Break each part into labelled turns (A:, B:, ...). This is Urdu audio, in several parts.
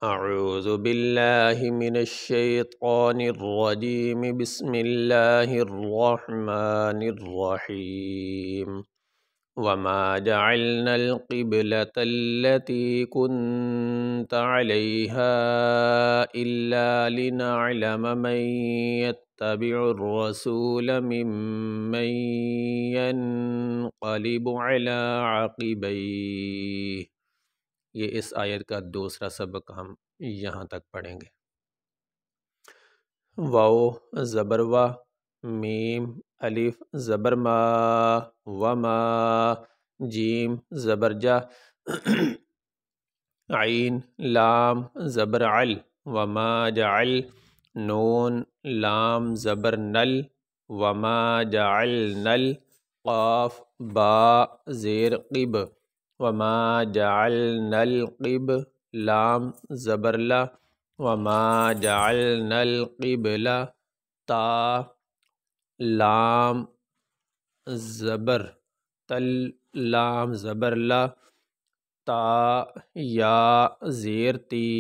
A: اعوذ باللہ من الشیطان الرجیم بسم اللہ الرحمن الرحیم وما جعلنا القبلة التي كنت عليها إلا لنعلم من يتبع الرسول ممن ينقلب على عقبيه۔ یہ اس آیت کا دوسرا سبق ہم یہاں تک پڑھیں گے۔ واو زبر وا، میم الف زبر ما، وما جیم زبر جا، عین لام زبر عل، وما جعل نون لام زبر نل، وما جعلنا قاف با زیر قب، وما جعلنا القب لام زبر لا، وما جعلنا القبلہ تا لام زبر تل لام زبر لا، تا یا زیر تی،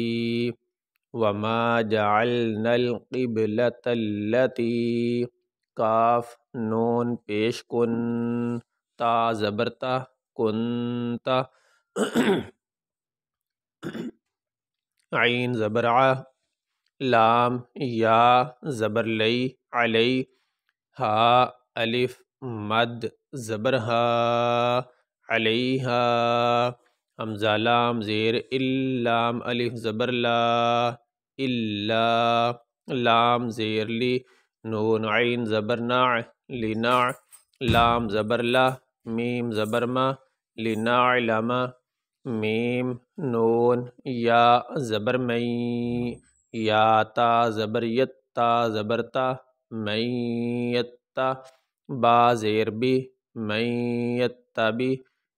A: وما جعلنا القبلة التي کاف نون پیش کن، تا زبر تا کنتا، عین زبر ع، لام یا زبر لی علی، ہا الف مد زبر ہا علیہا، حمزہ لام زیر لام الف زبر لا، الا لام زیر لی، نون عین زبر نع لنع، لام زبر لا، میم زبر ما لنعلم، میم نون یا زبر مئی، یا تا زبر یت، تا زبر تا مئی یتا، با زیر بی مئی یتبی،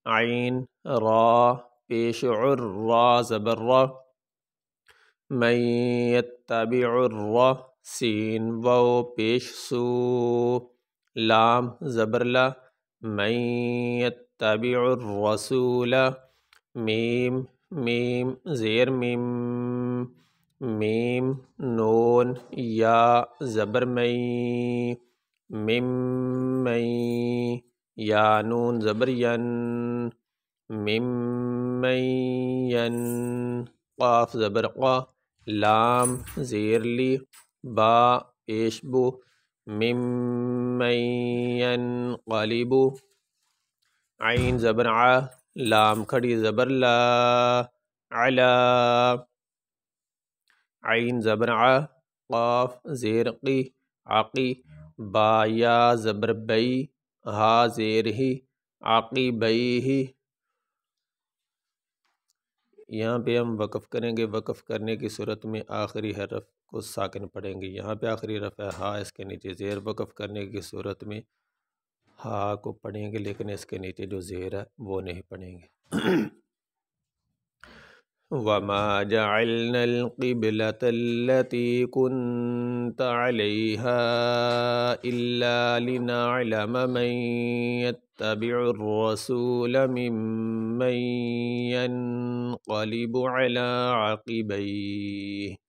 A: عین را پیش عر، را زبر را مئی یتبع الرا، سین واو پیش سو، لام زبر لا، مئی یتبع الرسول، میم میم زیر میم، میم نون یا زبر مئی، مم مئی، یا نون زبر ین، مم ین، قاف زبر قا، لام زیر لی، با پیش بو، مم ینقلب، عین زبر ع، لام کھڑی زبر لا، علا، عین زبر ع، قاف زیر قی عقی، با یا زبر بئی، ہا زیر ہی عقیبیہ۔ یہاں پہ ہم وقف کریں گے، وقف کرنے کی صورت میں آخری حرف کو ساکن پڑھیں گے۔ یہاں پہ آخری حرف ہے ہا، اس کے نیچے زیر، وقف کرنے کی صورت میں ہا کو پڑھیں گے لیکن اس کے نیچے جو زیر ہے وہ نہیں پڑھیں گے۔ وَمَا جَعَلْنَا الْقِبْلَةَ الَّتِي كُنْتَ عَلَيْهَا إِلَّا لِنَعْلَمَ مَنْ يَتَّبِعُ الرَّسُولَ مِمَّنْ يَنْقَلِبُ عَلَى عَقِبَيْهِ